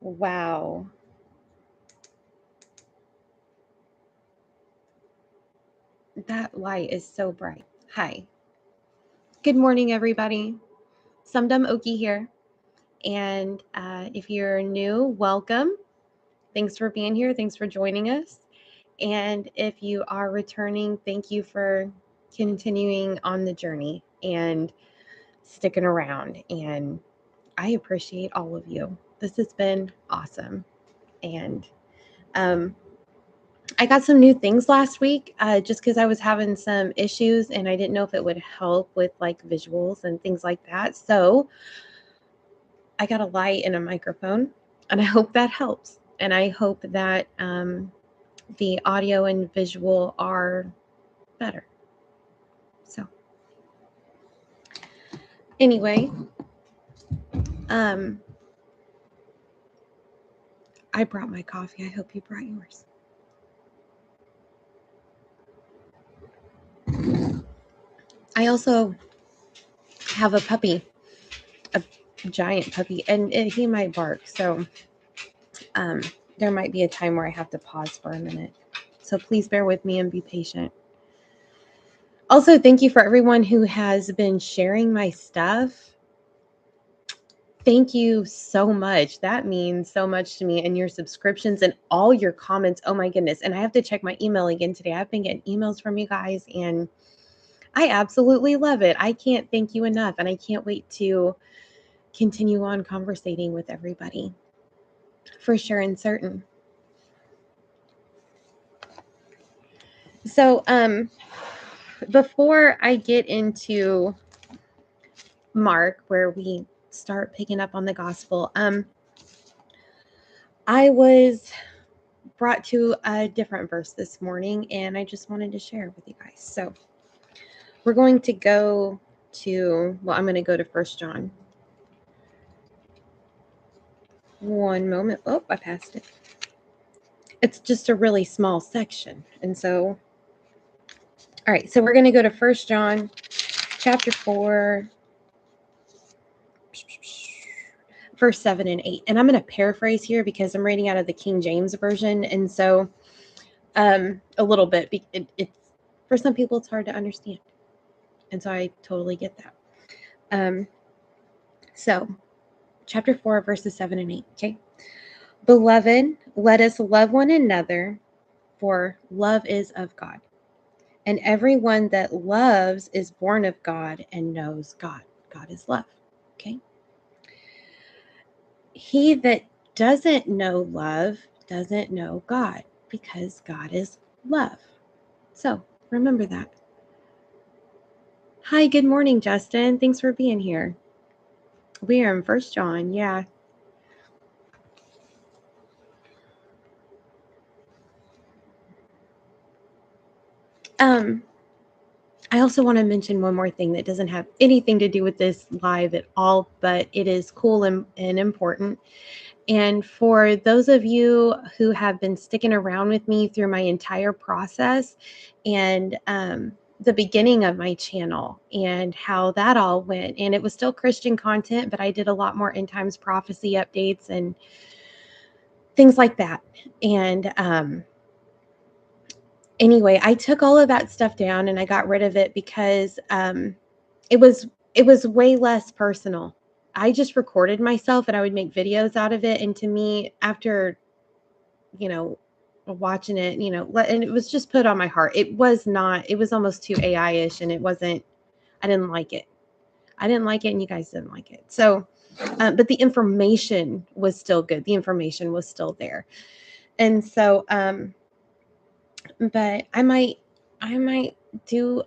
Wow. That light is so bright. Hi. Good morning, everybody. Sumdum Oki here. And if you're new, welcome. Thanks for being here. Thanks for joining us. And if you are returning, thank you for continuing on the journey and sticking around. And I appreciate all of you. This has been awesome. And I got some new things last week just because I was having some issues and I didn't know if it would help with like visuals and things like that. So I got a light and a microphone, and I hope that helps. And I hope that the audio and visual are better. So, anyway, I brought my coffee. I hope you brought yours. I also have a puppy, a giant puppy, and he might bark. So there might be a time where I have to pause for a minute. So please bear with me and be patient. Also, thank you for everyone who has been sharing my stuff. Thank you so much. That means so much to me, and your subscriptions and all your comments. Oh my goodness. And I have to check my email again today. I've been getting emails from you guys, and I absolutely love it. I can't thank you enough, and I can't wait to continue on conversating with everybody for sure and certain. So, before I get into Mark, where we start picking up on the gospel, I was brought to a different verse this morning, and I just wanted to share with you guys. So we're going to go to, I'm going to go to 1 John. One moment. Oh, I passed it. It's just a really small section. And so, all right, so we're going to go to 1 John chapter 4, verse 7 and 8. And I'm going to paraphrase here because I'm reading out of the King James Version. And so a little bit, it's for some people, it's hard to understand. And so I totally get that. So chapter 4, verses 7 and 8. Okay. Beloved, let us love one another, for love is of God. And everyone that loves is born of God and knows God. God is love. Okay. He that doesn't know love doesn't know God, because God is love. So remember that. Hi, good morning, Justin. Thanks for being here. We are in 1 John. Yeah. I also want to mention one more thing that doesn't have anything to do with this live at all, but it is cool and important. And for those of you who have been sticking around with me through my entire process and the beginning of my channel and how that all went, and it was still Christian content, but I did a lot more end times prophecy updates and things like that. And anyway, I took all of that stuff down and I got rid of it because it was way less personal. I just recorded myself and I would make videos out of it. And to me, after watching it, and it was just put on my heart. It was almost too AI-ish, and I didn't like it. And you guys didn't like it. So, but the information was still good. The information was still there. And so, but I might do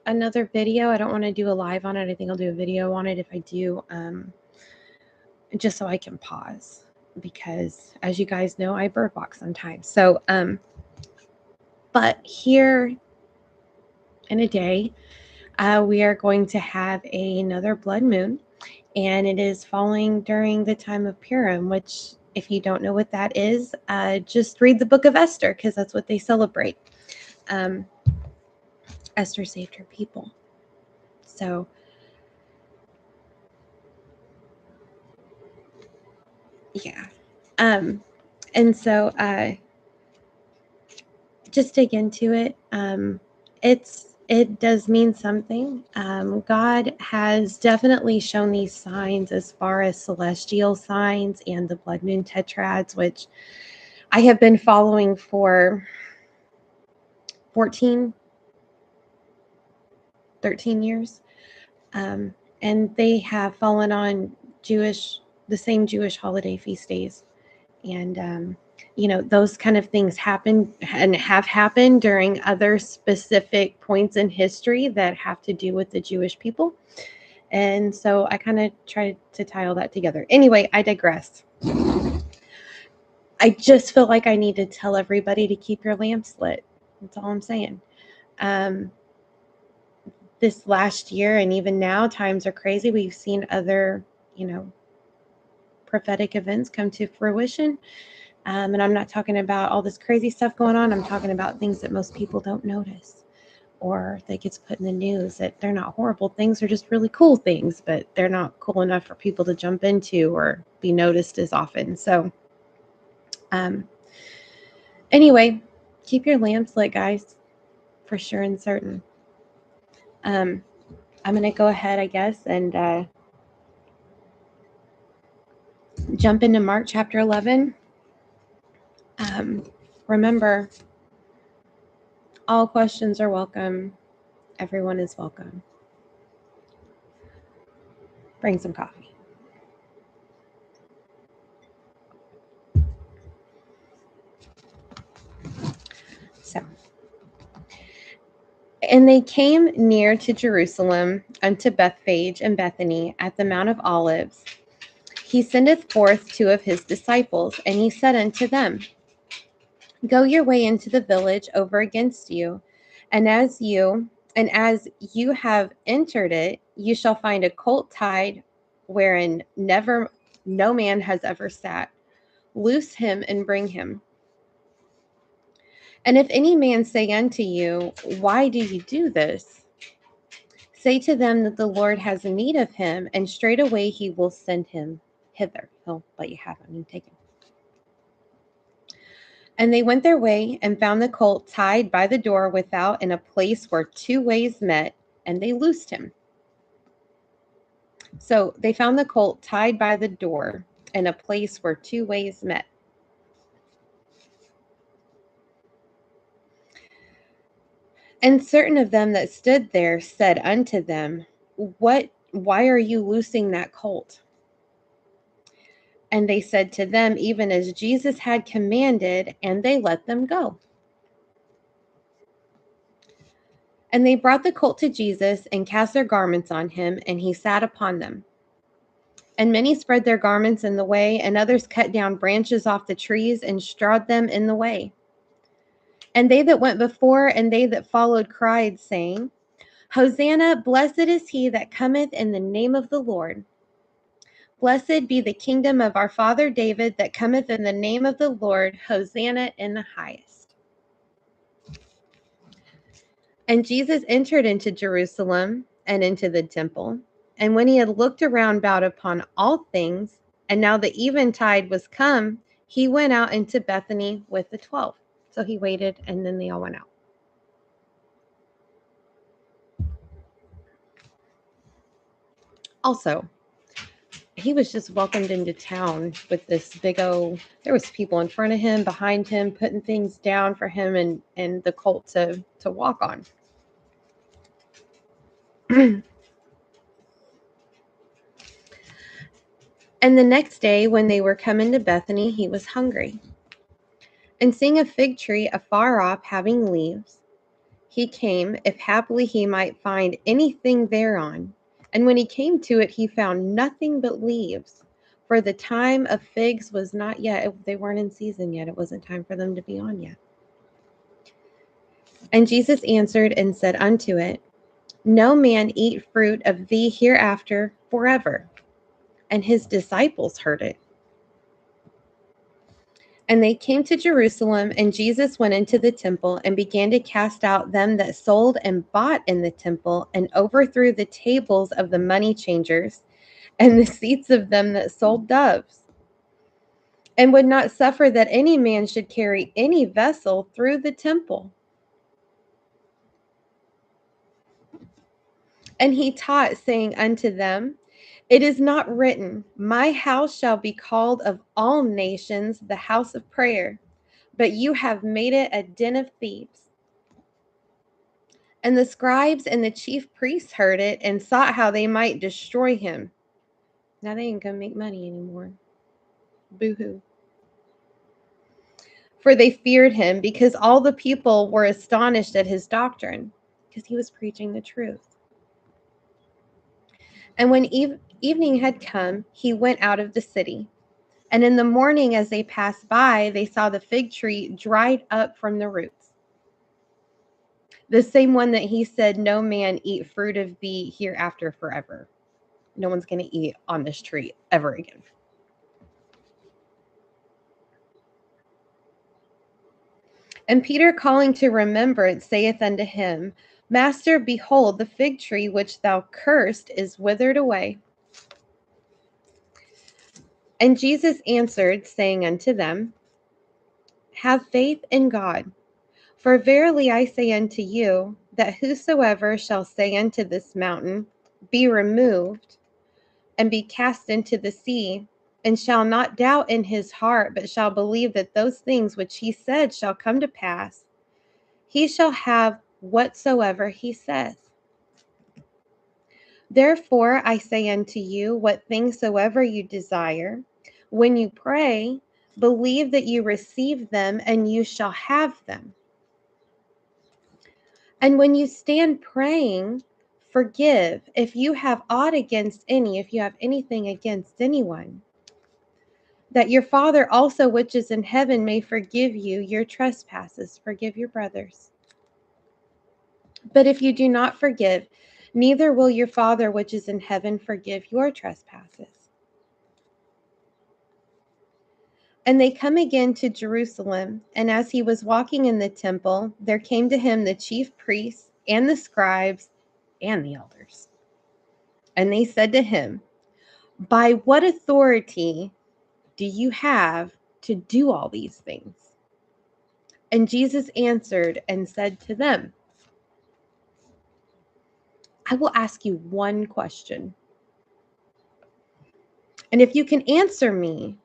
another video. I don't want to do a live on it. I think I'll do a video on it if I do, just so I can pause, because as you guys know, I bird box sometimes. So, but here in a day, we are going to have another blood moon, and it is falling during the time of Purim, which, if you don't know what that is, just read the book of Esther, because that's what they celebrate. Esther saved her people. So yeah. And so just dig into it. It does mean something. God has definitely shown these signs as far as celestial signs and the blood moon tetrads, which I have been following for 13 years. And they have fallen on the same Jewish holiday feast days. And, those kind of things happen and have happened during other specific points in history that have to do with the Jewish people. And so I kind of tried to tie all that together. Anyway, I digress. I just feel like I need to tell everybody to keep your lamps lit. That's all I'm saying. This last year and even now, times are crazy. We've seen other, prophetic events come to fruition. And I'm not talking about all this crazy stuff going on. I'm talking about things that most people don't notice or that gets put in the news, that they're not horrible things. They're just really cool things, but they're not cool enough for people to jump into or be noticed as often. So anyway, keep your lamps lit, guys, for sure and certain. I'm going to go ahead, I guess, and jump into Mark chapter 11. Remember, all questions are welcome. Everyone is welcome. Bring some coffee. So, and they came near to Jerusalem unto Bethphage and Bethany at the Mount of Olives. He sendeth forth 2 of his disciples, and he said unto them, Go your way into the village over against you, and as you have entered it, you shall find a colt tied, wherein no man has ever sat. Loose him and bring him. And if any man say unto you, Why do you do this? Say to them that the Lord has need of him, and straightway he will send him hither. He'll let you have him and take him. And they went their way and found the colt tied by the door without in a place where 2 ways met, and they loosed him. So they found the colt tied by the door in a place where 2 ways met. And certain of them that stood there said unto them, Why are you loosing that colt? And they said to them, even as Jesus had commanded, and they let them go. And they brought the colt to Jesus and cast their garments on him, and he sat upon them. And many spread their garments in the way, and others cut down branches off the trees and strawed them in the way. And they that went before and they that followed cried, saying, Hosanna, blessed is he that cometh in the name of the Lord. Blessed be the kingdom of our father David that cometh in the name of the Lord. Hosanna in the highest. And Jesus entered into Jerusalem and into the temple. And when he had looked around about upon all things, and now the eventide was come, he went out into Bethany with the 12. So he waited, and then they all went out. Also, he was just welcomed into town with this there was people in front of him, behind him, putting things down for him and the colt to walk on. And the next day, when they were come into Bethany, he was hungry. And seeing a fig tree afar off having leaves, he came, if haply he might find anything thereon. And when he came to it, he found nothing but leaves. For the time of figs was not yet. They weren't in season yet. It wasn't time for them to be on yet. And Jesus answered and said unto it, No man eat fruit of thee hereafter forever. And his disciples heard it. And they came to Jerusalem, and Jesus went into the temple and began to cast out them that sold and bought in the temple, and overthrew the tables of the money changers and the seats of them that sold doves. and would not suffer that any man should carry any vessel through the temple. And he taught, saying unto them, It is not written, My house shall be called of all nations the house of prayer, but you have made it a den of thieves. And the scribes and the chief priests heard it and sought how they might destroy him. Now they ain't gonna make money anymore. Boo-hoo. For they feared him, because all the people were astonished at his doctrine, because he was preaching the truth. And when evening had come, he went out of the city. And in the morning, as they passed by, they saw the fig tree dried up from the roots. The same one that he said, No man eat fruit of thee hereafter forever. No one's going to eat on this tree ever again. And Peter, calling to remembrance, saith unto him, Master, behold, the fig tree which thou cursed is withered away. And Jesus answered, saying unto them, Have faith in God. For verily I say unto you, that whosoever shall say unto this mountain, Be removed, and be cast into the sea, and shall not doubt in his heart, but shall believe that those things which he said shall come to pass, he shall have whatsoever he says. Therefore I say unto you, what things soever you desire, when you pray, believe that you receive them, and you shall have them. And when you stand praying, forgive if you have aught against any, if you have anything against anyone, that your Father also which is in heaven may forgive you your trespasses. Forgive your brothers. But if you do not forgive, neither will your Father which is in heaven forgive your trespasses. And they come again to Jerusalem, and as he was walking in the temple, there came to him the chief priests and the scribes and the elders. And they said to him, By what authority do you have to do all these things? And Jesus answered and said to them, I will ask you one question. And if you can answer me,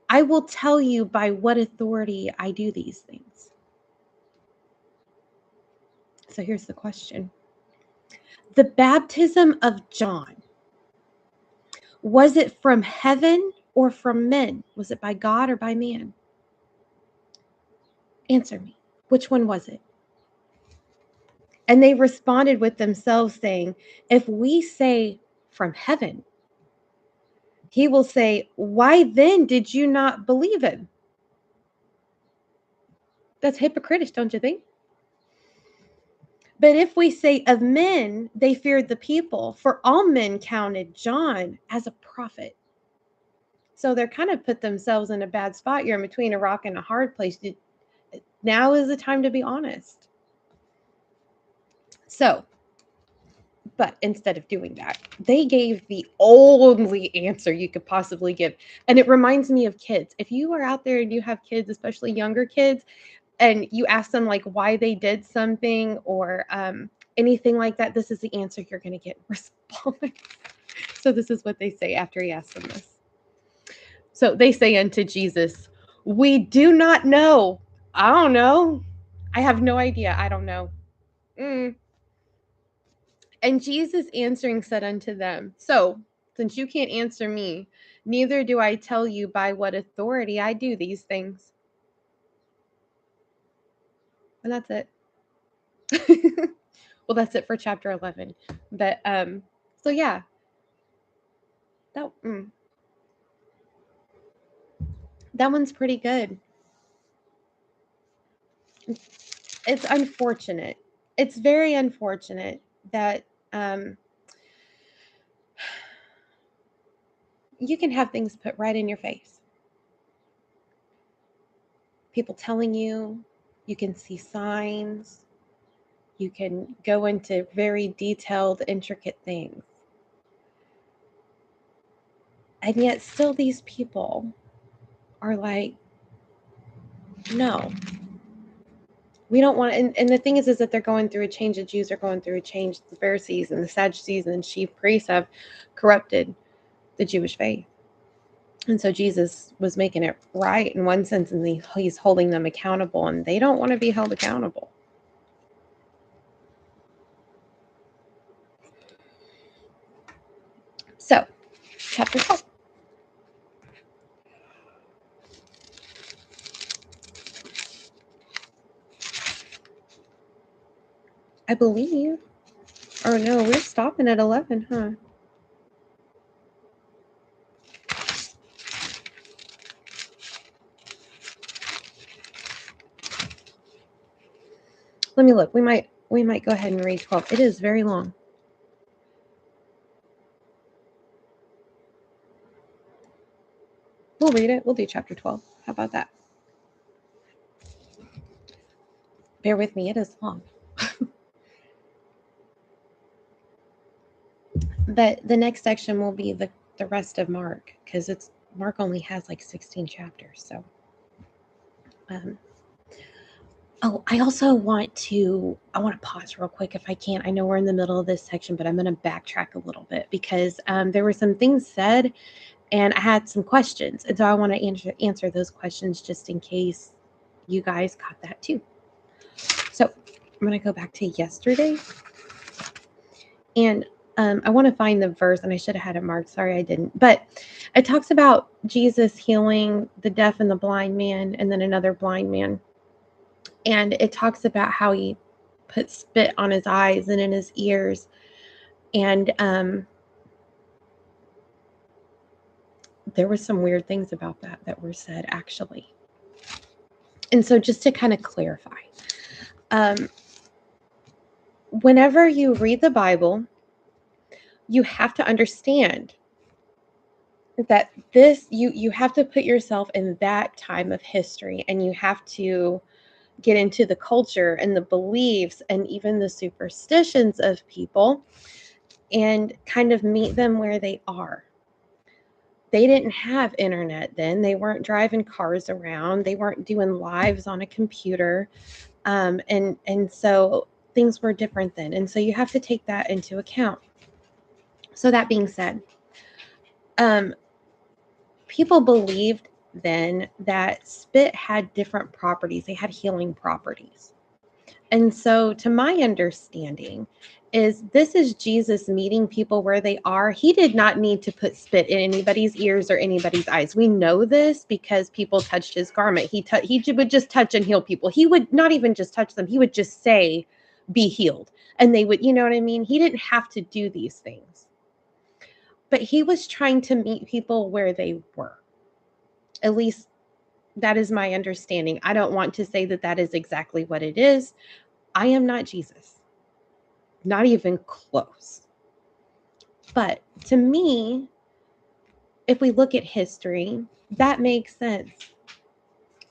I will tell you by what authority I do these things. So here's the question. The baptism of John, was it from heaven or from men? Was it by God or by man? Answer me. Which one was it? And they responded with themselves, saying, If we say from heaven, he will say, Why then did you not believe him? That's hypocritical, don't you think? But if we say of men, they feared the people, for all men counted John as a prophet. So they're kind of put themselves in a bad spot. You're in between a rock and a hard place. Now is the time to be honest. So, but instead of doing that, they gave the only answer you could possibly give. And it reminds me of kids. If you are out there and you have kids, especially younger kids, and you ask them like why they did something or anything like that, this is the answer you're going to get in response. So this is what they say after he asks them this. So they say unto Jesus, We do not know. I don't know. I have no idea. I don't know. And Jesus answering said unto them, So, since you can't answer me, neither do I tell you by what authority I do these things. And that's it. Well, that's it for chapter 11. But so yeah. That one's pretty good. It's unfortunate. It's very unfortunate that you can have things put right in your face. People telling you, you can see signs, you can go into very detailed, intricate things. And yet still these people are like, no, we don't want to. And the thing is that they're going through a change. The Jews are going through a change. The Pharisees and the Sadducees and chief priests have corrupted the Jewish faith. And so Jesus was making it right in one sense, and he's holding them accountable, and they don't want to be held accountable. So, chapter 12. I believe. Or no, we're stopping at 11, huh? Let me look. We might go ahead and read 12. It is very long. We'll read it. We'll do chapter 12. How about that? Bear with me. It is long. But the next section will be the rest of Mark, because Mark only has like 16 chapters. So, I also want to pause real quick if I can. I know we're in the middle of this section, but I'm going to backtrack a little bit because there were some things said, and I had some questions, and so I want to answer those questions just in case you guys caught that too. So I'm going to go back to yesterday, and I want to find the verse, and I should have had it marked. Sorry, I didn't. But it talks about Jesus healing the deaf and the blind man, and then another blind man. And it talks about how he put spit on his eyes and in his ears. And there were some weird things about that were said, actually. And so just to kind of clarify, whenever you read the Bible, you have to understand that you have to put yourself in that time of history, and you have to get into the culture and the beliefs and even the superstitions of people and kind of meet them where they are. They didn't have internet then. They weren't driving cars around. They weren't doing lives on a computer. And so things were different then. And so you have to take that into account. So that being said, people believed then that spit had different properties. They had healing properties. And so, to my understanding, this is Jesus meeting people where they are. He did not need to put spit in anybody's ears or anybody's eyes. We know this because people touched his garment. He would just touch and heal people. He would not even just touch them. He would just say, "Be healed," and they would. You know what I mean? He didn't have to do these things, but he was trying to meet people where they were. At least that is my understanding. I don't want to say that is exactly what it is. I am not Jesus. Not even close. But to me, if we look at history, that makes sense.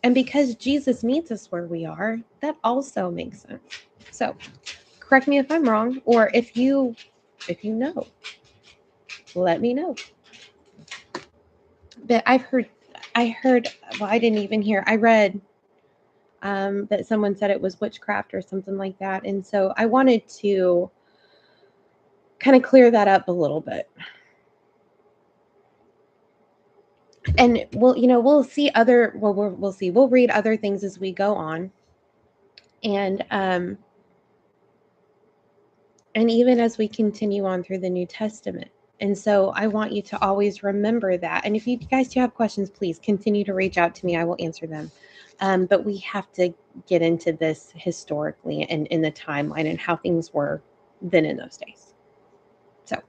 And because Jesus meets us where we are, that also makes sense. So correct me if I'm wrong, or if you know, let me know. But I heard, well, I didn't even hear, I read that someone said it was witchcraft or something like that. And so I wanted to kind of clear that up a little bit. And we'll see we'll read other things as we go on. And even as we continue on through the New Testament. And so I want you to always remember that. And if you guys do have questions, please continue to reach out to me. I will answer them. But we have to get into this historically and in the timeline and how things were then in those days. So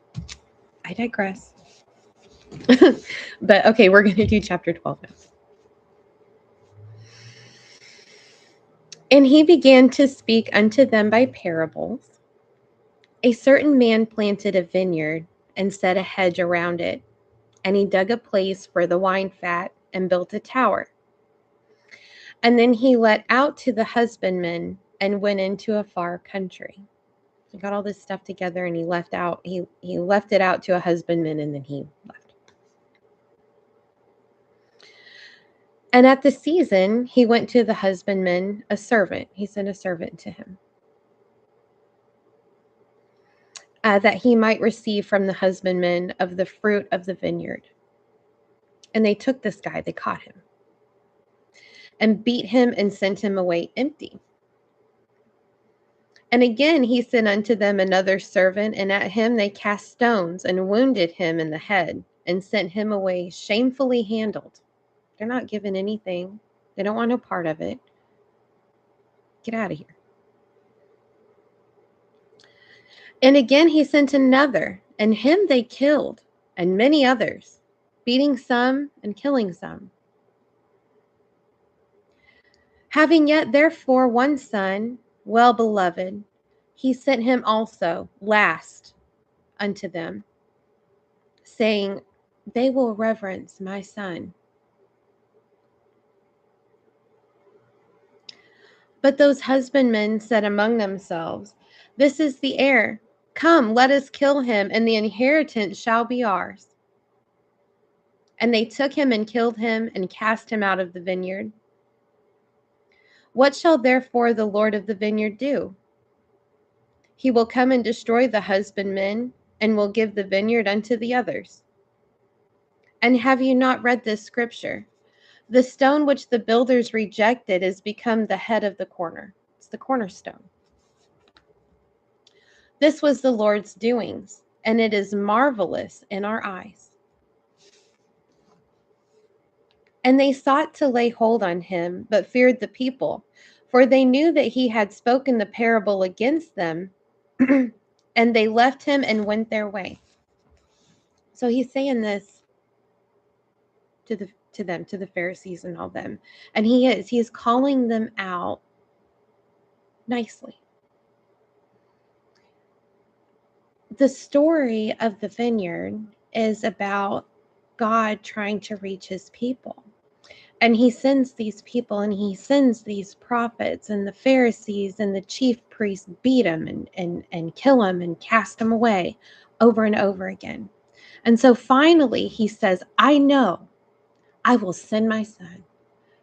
I digress. But okay, we're going to do chapter 12 now. And he began to speak unto them by parables. A certain man planted a vineyard and set a hedge around it, and he dug a place for the wine fat and built a tower. And then he let out to the husbandmen and went into a far country. He got all this stuff together and he left it out to a husbandman, and then he left. And at the season, he went to the husbandman, a servant. He sent a servant to him, that he might receive from the husbandman of the fruit of the vineyard. And they took this guy, they caught him, and beat him and sent him away empty. And again he sent unto them another servant, and at him they cast stones and wounded him in the head and sent him away shamefully handled. They're not given anything. They don't want no part of it. Get out of here. And again he sent another, and him they killed, and many others, beating some and killing some. Having yet therefore one son, well beloved, he sent him also last unto them, saying, they will reverence my son. But those husbandmen said among themselves, this is the heir. Come, let us kill him, and the inheritance shall be ours. And they took him and killed him and cast him out of the vineyard. What shall therefore the Lord of the vineyard do? He will come and destroy the husbandmen, and will give the vineyard unto the others. And have you not read this scripture? The stone which the builders rejected is become the head of the corner. It's the cornerstone. This was the Lord's doings, and it is marvelous in our eyes. And they sought to lay hold on him, but feared the people, for they knew that he had spoken the parable against them, and they left him and went their way. So he's saying this to the Pharisees and all them, and he is calling them out nicely. The story of the vineyard is about God trying to reach his people. And he sends these people, and he sends these prophets, and the Pharisees and the chief priests beat him and kill him and cast him away over and over again. And so finally he says, I know I will send my son.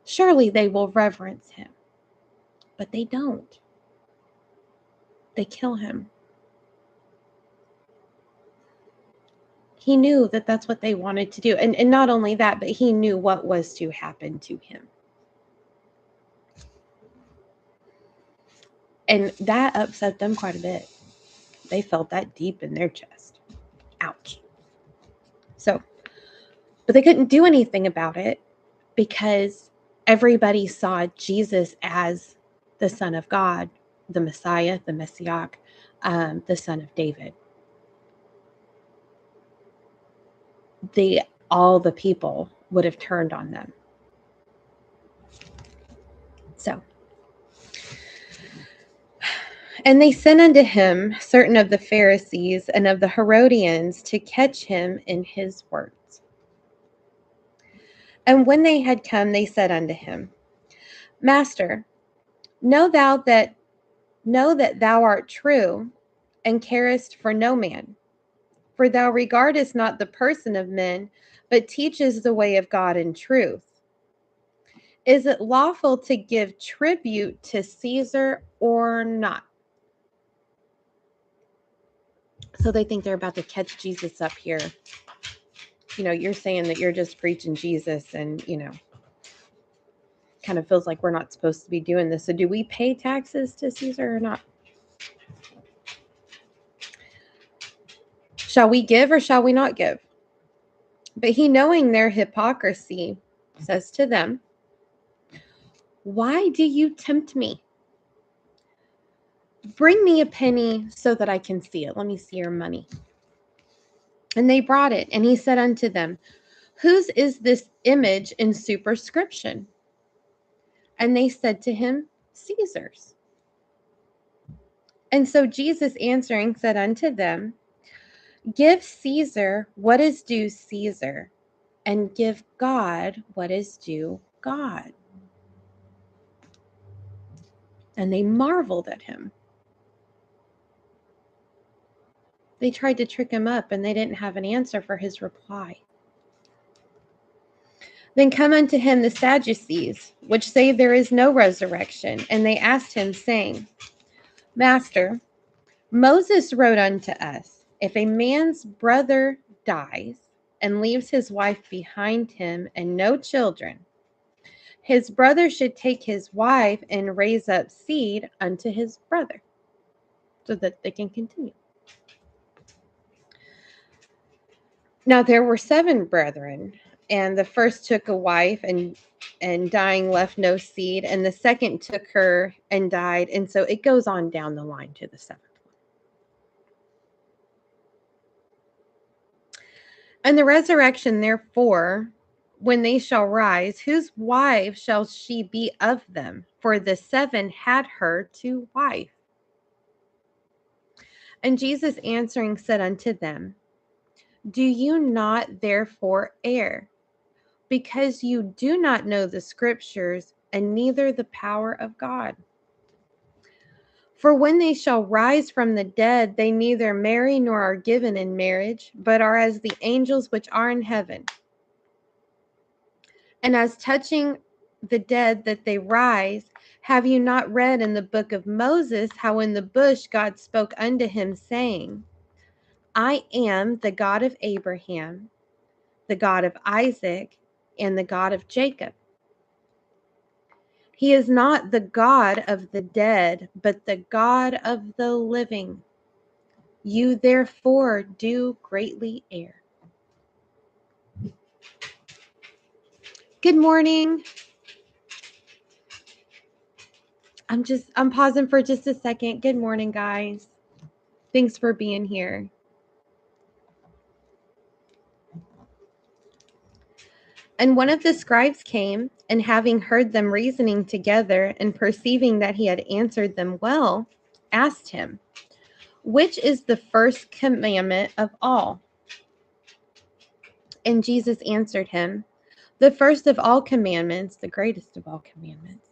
Surely they will reverence him. But they don't. They kill him. He knew that that's what they wanted to do. And not only that, but he knew what was to happen to him. And that upset them quite a bit. They felt that deep in their chest. Ouch. So, but they couldn't do anything about it because everybody saw Jesus as the Son of God, the Messiah, the Messiah, the Son of David. All the people would have turned on them. So, and they sent unto him certain of the Pharisees and of the Herodians to catch him in his words. And when they had come, they said unto him, Master, know that thou art true, and carest for no man. For thou regardest not the person of men, but teachest the way of God in truth. Is it lawful to give tribute to Caesar or not? So they think they're about to catch Jesus up here. You're saying that you're just preaching Jesus, and, kind of feels like we're not supposed to be doing this. So do we pay taxes to Caesar or not? Shall we give or shall we not give? But he, knowing their hypocrisy, says to them, why do you tempt me? Bring me a penny so that I can see it. Let me see your money. And they brought it. And he said unto them, whose is this image in superscription? And they said to him, Caesar's. And so Jesus answering said unto them, give Caesar what is due Caesar, and give God what is due God. And they marveled at him. They tried to trick him up, and they didn't have an answer for his reply. Then come unto him the Sadducees, which say there is no resurrection. And they asked him, saying, Master, Moses wrote unto us, if a man's brother dies and leaves his wife behind him and no children, his brother should take his wife and raise up seed unto his brother so that they can continue. Now there were 7 brethren, and the first took a wife and dying left no seed, and the second took her and died, and so it goes on down the line to the 7th one. And the resurrection, therefore, when they shall rise, whose wife shall she be of them? For the 7 had her to wife. And Jesus answering said unto them, do you not therefore err, because you do not know the scriptures and neither the power of God? For when they shall rise from the dead, they neither marry nor are given in marriage, but are as the angels which are in heaven. And as touching the dead that they rise, have you not read in the book of Moses how in the bush God spoke unto him, saying, I am the God of Abraham, the God of Isaac, and the God of Jacob. He is not the God of the dead, but the God of the living. You therefore do greatly err. Good morning. I'm pausing for just a second. Good morning, guys. Thanks for being here. And one of the scribes came, and having heard them reasoning together, and perceiving that he had answered them well, asked him, which is the first commandment of all? And Jesus answered him, the first of all commandments, the greatest of all commandments,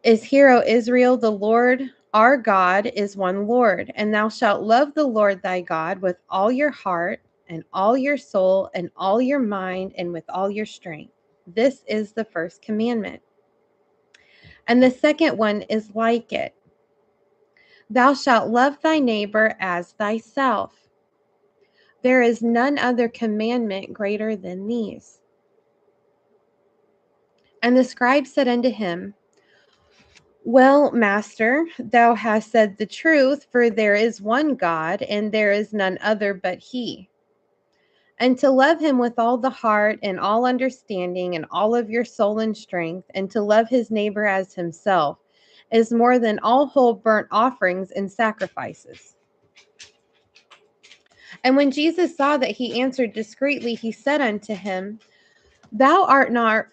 is, Hear, O Israel, the Lord our God is one Lord, and thou shalt love the Lord thy God with all your heart, and all your soul, and all your mind, and with all your strength. This is the first commandment. And the second one is like it. Thou shalt love thy neighbor as thyself. There is none other commandment greater than these. And the scribe said unto him, Well, Master, thou hast said the truth, for there is one God, and there is none other but he. And to love him with all the heart and all understanding and all of your soul and strength, and to love his neighbor as himself, is more than all whole burnt offerings and sacrifices. And when Jesus saw that he answered discreetly, he said unto him, Thou art not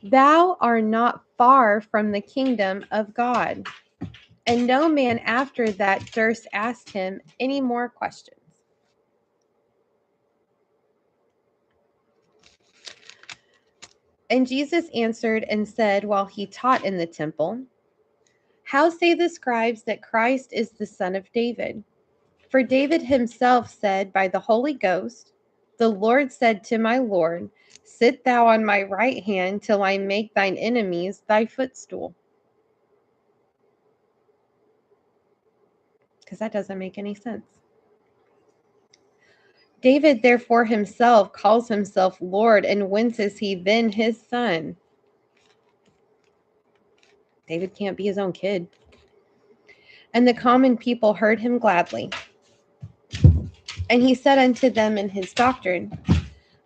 thou art not far from the kingdom of God. And no man after that durst ask him any more questions. And Jesus answered and said, while he taught in the temple, How say the scribes that Christ is the son of David? For David himself said by the Holy Ghost, The Lord said to my Lord, Sit thou on my right hand till I make thine enemies thy footstool. Because that doesn't make any sense. David therefore himself calls himself Lord, and whence is he then his son? David can't be his own kid. And the common people heard him gladly. And he said unto them in his doctrine,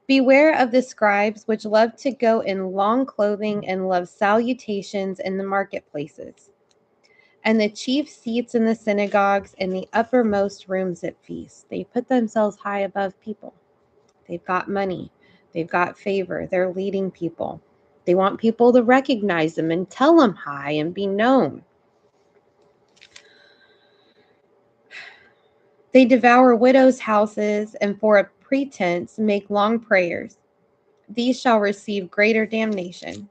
Beware of the scribes which love to go in long clothing and love salutations in the marketplaces, and the chief seats in the synagogues and the uppermost rooms at feasts. They put themselves high above people. They've got money. They've got favor. They're leading people. They want people to recognize them and tell them hi and be known. They devour widows' houses and for a pretense make long prayers. These shall receive greater damnation.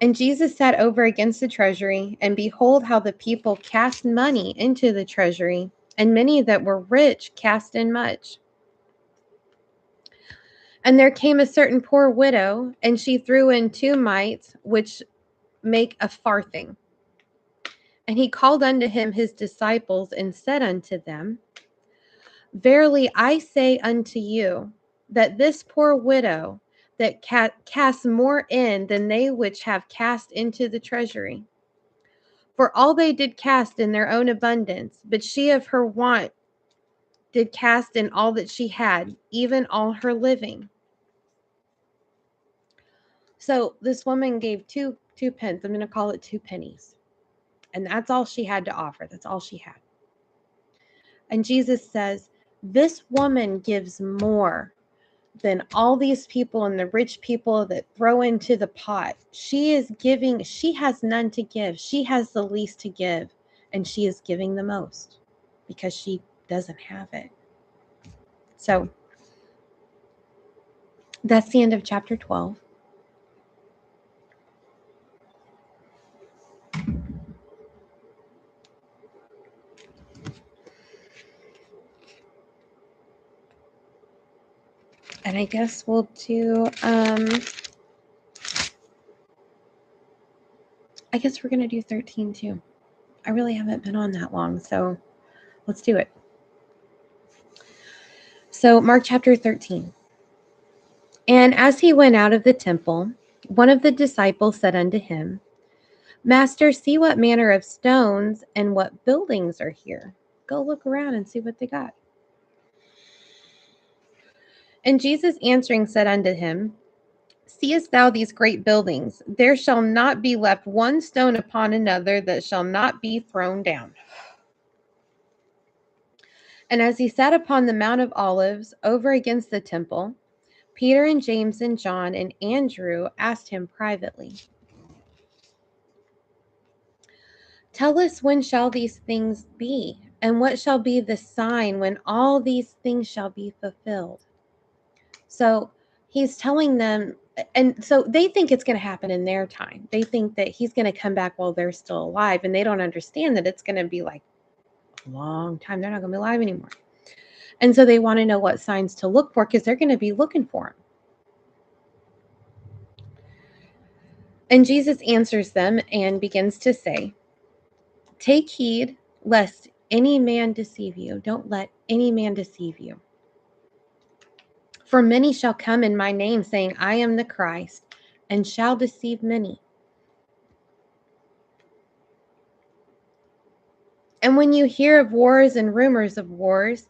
And Jesus sat over against the treasury, and behold how the people cast money into the treasury, and many that were rich cast in much. And there came a certain poor widow, and she threw in 2 mites, which make a farthing. And he called unto him his disciples, and said unto them, Verily I say unto you, that this poor widow that casts more in than they which have cast into the treasury. For all they did cast in their own abundance, but she of her want did cast in all that she had, even all her living. So this woman gave two pence. I'm going to call it 2 pennies. And that's all she had to offer. That's all she had. And Jesus says, this woman gives more than all these people and the rich people that throw into the pot. She is giving, she has none to give. She has the least to give. And she is giving the most because she doesn't have it. So that's the end of chapter 12. And I guess we'll do, I guess we're going to do 13 too. I really haven't been on that long, so let's do it. So Mark chapter 13. And as he went out of the temple, one of the disciples said unto him, Master, see what manner of stones and what buildings are here. Go look around and see what they got. And Jesus answering said unto him, Seest thou these great buildings? There shall not be left one stone upon another that shall not be thrown down. And as he sat upon the Mount of Olives over against the temple, Peter and James and John and Andrew asked him privately, Tell us, when shall these things be? And what shall be the sign when all these things shall be fulfilled? So he's telling them, and so they think it's going to happen in their time. They think that he's going to come back while they're still alive, and they don't understand that it's going to be like a long time. They're not going to be alive anymore. And so they want to know what signs to look for because they're going to be looking for them. And Jesus answers them and begins to say, Take heed lest any man deceive you. Don't let any man deceive you. For many shall come in my name, saying, I am the Christ, and shall deceive many. And when you hear of wars and rumors of wars,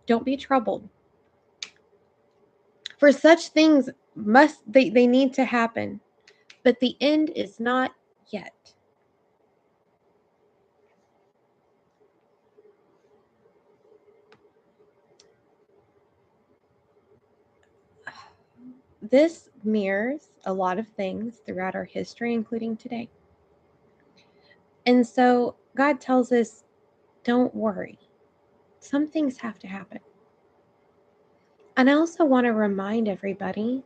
don't be troubled. For such things they need to happen, but the end is not yet. This mirrors a lot of things throughout our history, including today. And so God tells us, don't worry. Some things have to happen. And I also want to remind everybody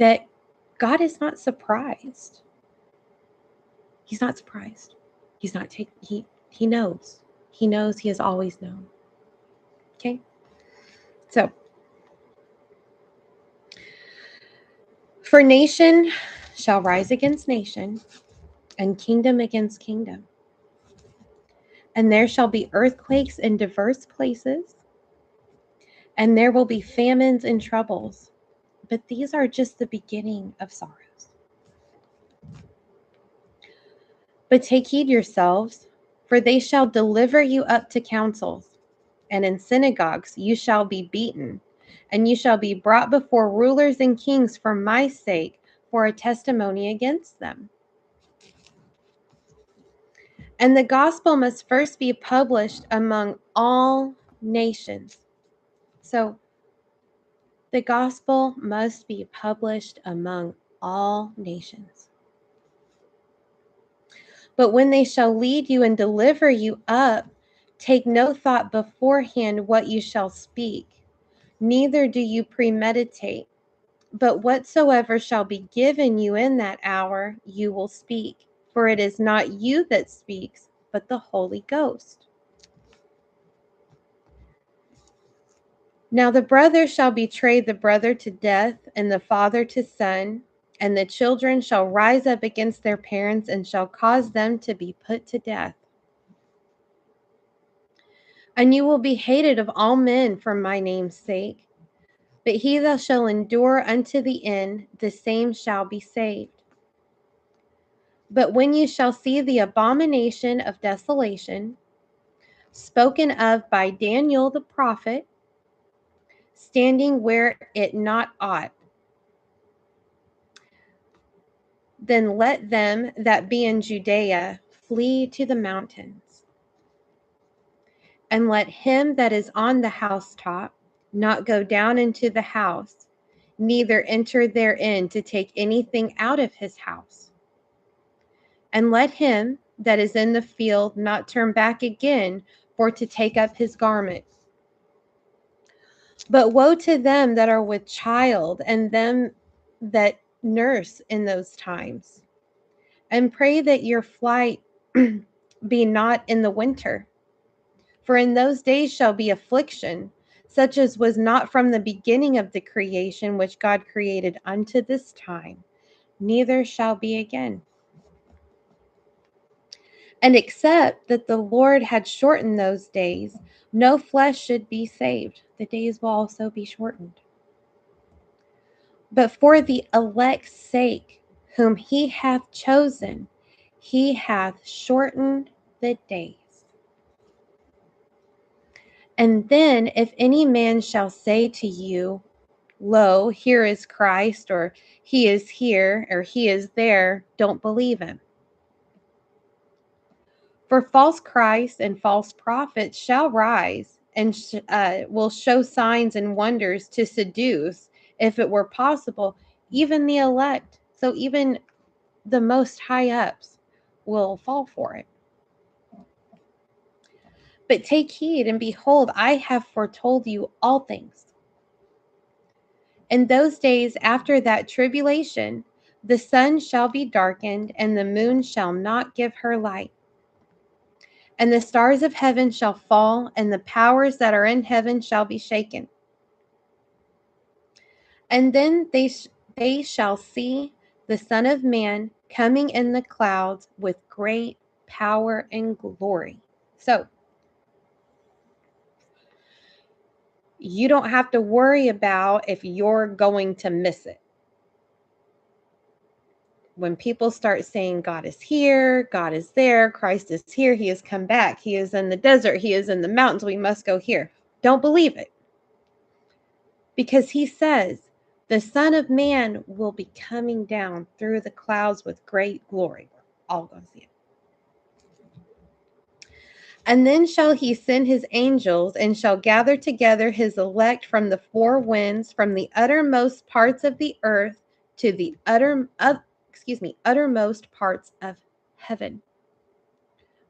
that God is not surprised. He's not surprised. He's not he knows. He knows, he has always known. Okay? So, for nation shall rise against nation, and kingdom against kingdom. And there shall be earthquakes in diverse places, and there will be famines and troubles. But these are just the beginning of sorrows. But take heed yourselves, for they shall deliver you up to councils, and in synagogues you shall be beaten, and you shall be brought before rulers and kings for my sake, for a testimony against them. And the gospel must first be published among all nations. So the gospel must be published among all nations. But when they shall lead you and deliver you up, take no thought beforehand what you shall speak, neither do you premeditate. But whatsoever shall be given you in that hour, you will speak. For it is not you that speaks, but the Holy Ghost. Now the brother shall betray the brother to death, and the father to son, and the children shall rise up against their parents and shall cause them to be put to death. And you will be hated of all men for my name's sake. But he that shall endure unto the end, the same shall be saved. But when you shall see the abomination of desolation, spoken of by Daniel the prophet, standing where it not ought, then let them that be in Judea flee to the mountains. And let him that is on the housetop not go down into the house, neither enter therein to take anything out of his house. And let him that is in the field not turn back again for to take up his garment. But woe to them that are with child and them that nurse in those times. And pray that your flight be not in the winter. For in those days shall be affliction, such as was not from the beginning of the creation which God created unto this time, neither shall be again. And except that the Lord had shortened those days, no flesh should be saved. The days will also be shortened. But for the elect's sake, whom he hath chosen, he hath shortened the days. And then if any man shall say to you, lo, here is Christ, or he is here, or he is there, don't believe him. For false Christs and false prophets shall rise and will show signs and wonders to seduce, if it were possible, even the elect. So even the most high ups will fall for it. But take heed, and behold, I have foretold you all things. In those days after that tribulation, the sun shall be darkened, and the moon shall not give her light. And the stars of heaven shall fall, and the powers that are in heaven shall be shaken. And then they shall see the Son of Man coming in the clouds with great power and glory. So, you don't have to worry about if you're going to miss it. When people start saying God is here, God is there, Christ is here, he has come back, he is in the desert, he is in the mountains, we must go here. Don't believe it. Because he says, the Son of Man will be coming down through the clouds with great glory. We're all going to see it. And then shall he send his angels and shall gather together his elect from the four winds, from the uttermost parts of the earth to the uttermost parts of heaven.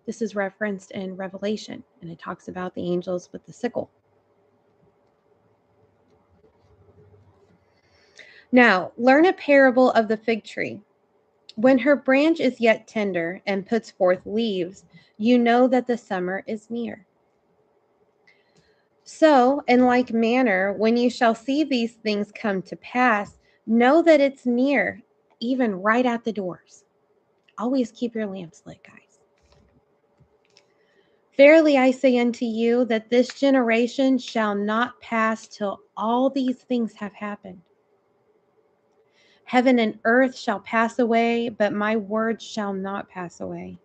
This is referenced in Revelation, and it talks about the angels with the sickle. Now, learn a parable of the fig tree. When her branch is yet tender and puts forth leaves, you know that the summer is near. So, in like manner, when you shall see these things come to pass, know that it's near, even right at the doors. Always keep your lamps lit, guys. Verily I say unto you that this generation shall not pass till all these things have happened. Heaven and earth shall pass away, but my words shall not pass away.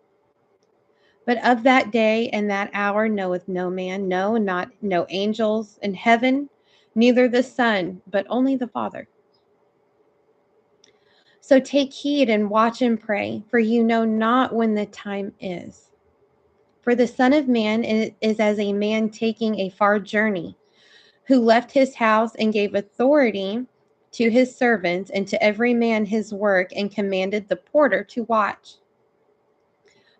But of that day and that hour knoweth no man, no angels in heaven, neither the Son, but only the Father. So take heed and watch and pray, for you know not when the time is. For the Son of Man is as a man taking a far journey, who left his house and gave authority to his servants and to every man his work, and commanded the porter to watch.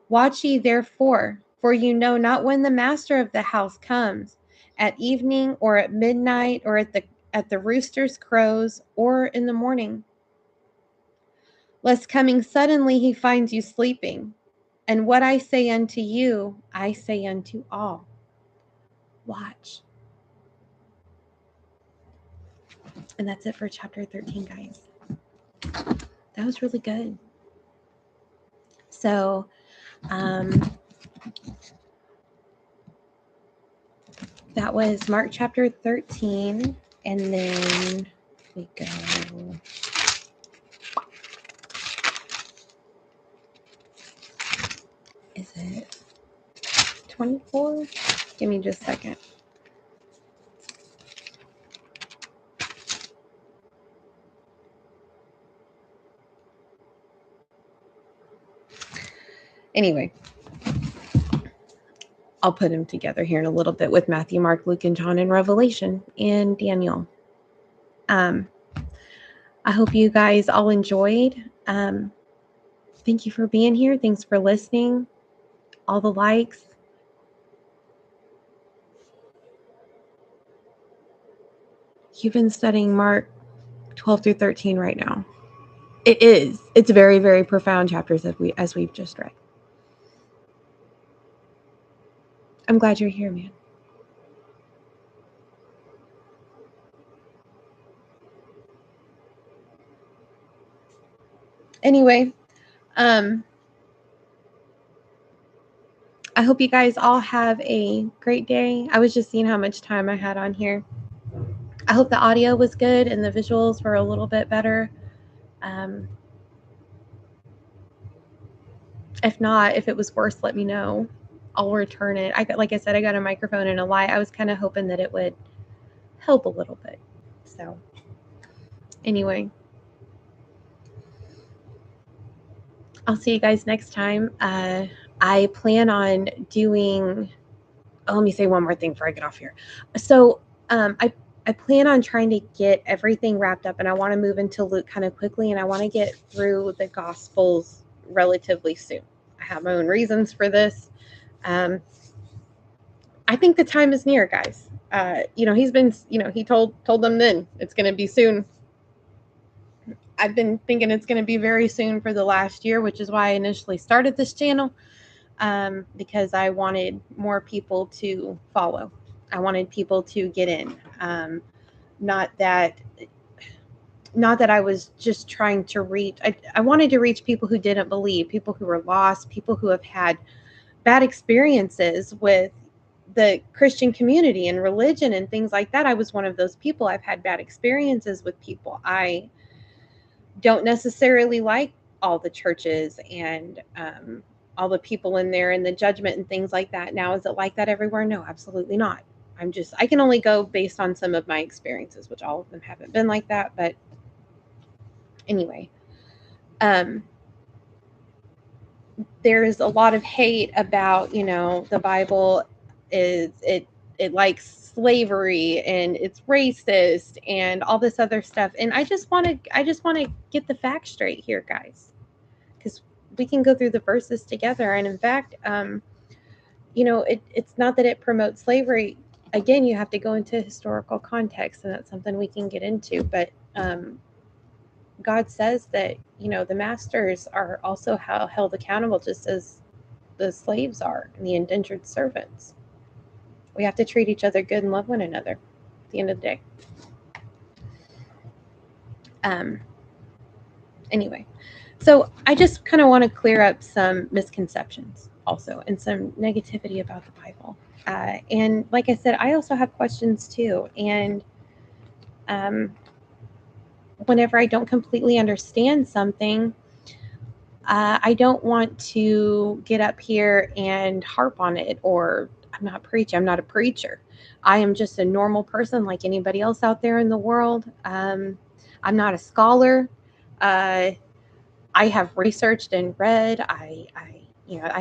Watch ye therefore, for you know not when the master of the house comes, at evening or at midnight, or at the rooster's crows, or in the morning, lest coming suddenly he finds you sleeping. And what I say unto you, I say unto all, watch. And that's it for chapter 13, guys. That was really good. So, that was Mark chapter 13. And then we go. Is it 24? Give me just a second. Anyway, I'll put them together here in a little bit with Matthew, Mark, Luke, and John, and Revelation, and Daniel. I hope you guys all enjoyed. Thank you for being here. Thanks for listening. All the likes. You've been studying Mark 12 through 13 right now. It is. It's very, very profound chapters as we've just read. I'm glad you're here, man. Anyway, I hope you guys all have a great day. I was just seeing how much time I had on here. I hope the audio was good and the visuals were a little bit better. If not, if it was worse, let me know. I'll return it. Like I said, I got a microphone and a light. I was kind of hoping that it would help a little bit. So anyway, I'll see you guys next time. I plan on doing, let me say one more thing before I get off here. So I plan on trying to get everything wrapped up, and I want to move into Luke kind of quickly, and I want to get through the Gospels relatively soon. I have my own reasons for this. I think the time is near, guys. He's been, he told them then it's going to be soon. I've been thinking it's going to be very soon for the last year, which is why I initially started this channel, because I wanted more people to follow. I wanted people to get in. Not that I was just trying to reach. I wanted to reach people who didn't believe, people who were lost, people who have had bad experiences with the Christian community and religion and things like that. I was one of those people. I've had bad experiences with people. I don't necessarily like all the churches and all the people in there and the judgment and things like that. Now, is it like that everywhere? No, absolutely not. I can only go based on some of my experiences, which all of them haven't been like that. But anyway, there's a lot of hate about, the Bible it likes slavery and it's racist and all this other stuff. And I just want to get the facts straight here, guys, because we can go through the verses together. And in fact, it's not that it promotes slavery. Again, you have to go into historical context, and that's something we can get into. But God says that, the masters are also held accountable just as the slaves are and the indentured servants. We have to treat each other good and love one another at the end of the day. Anyway, so I just kind of want to clear up some misconceptions also and some negativity about the Bible. And like I said, I also have questions too. And whenever I don't completely understand something, I don't want to get up here and harp on it, or I'm not preaching. I'm not a preacher. I am just a normal person like anybody else out there in the world. I'm not a scholar. I have researched and read. I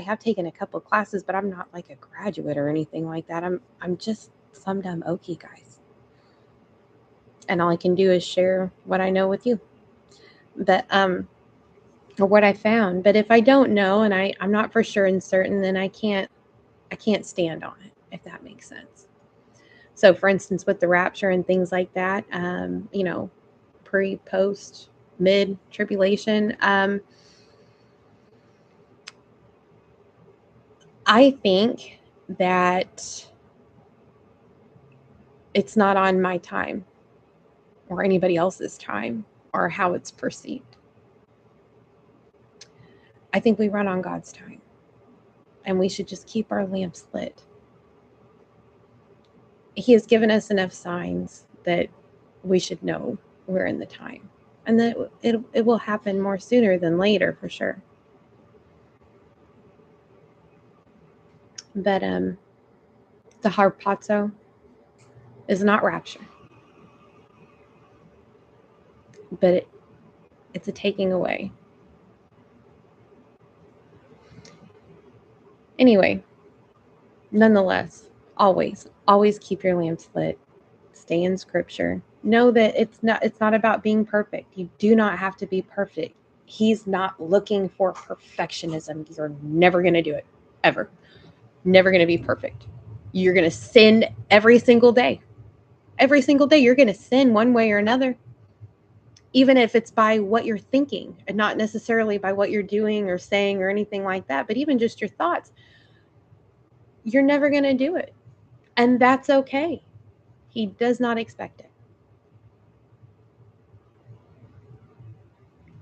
have taken a couple of classes, but I'm not like a graduate or anything like that. I'm just some dumb Okie, guys. And all I can do is share what I know with you. But or what I found. But if I don't know and I'm not for sure and certain, then I can't stand on it, if that makes sense. So for instance, with the rapture and things like that, pre, post, mid tribulation, I think that it's not on my time. or anybody else's time or how it's perceived. I think we run on God's time, and we should just keep our lamps lit. He has given us enough signs that we should know we're in the time, and that it will happen more sooner than later for sure. But the harpazo is not rapture, but it's a taking away. Anyway, nonetheless, always keep your lamps lit. Stay in scripture. Know that it's not about being perfect. You do not have to be perfect. He's not looking for perfectionism. You're never going to do it, ever. Never going to be perfect. You're going to sin every single day. Every single day you're going to sin one way or another. Even if it's by what you're thinking and not necessarily by what you're doing or saying or anything like that, but even just your thoughts, you're never going to do it. And that's okay. He does not expect it.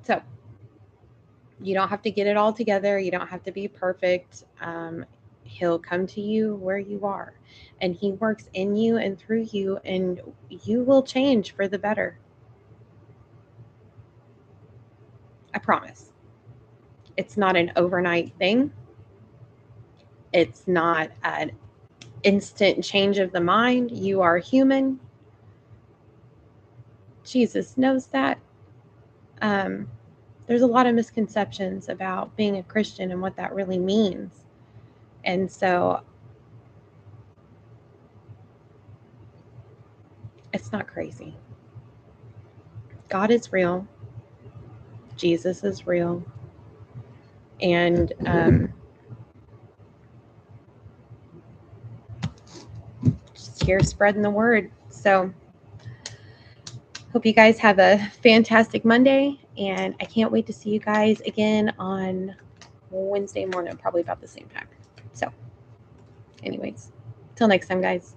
So you don't have to get it all together. You don't have to be perfect. He'll come to you where you are, and he works in you and through you, and you will change for the better. I promise. It's not an overnight thing. It's not an instant change of the mind. You are human. Jesus knows that. There's a lot of misconceptions about being a Christian and what that really means. And so it's not crazy. God is real. Jesus is real. And just here spreading the word. So hope you guys have a fantastic Monday. And I can't wait to see you guys again on Wednesday morning, probably about the same time. So anyways, till next time, guys.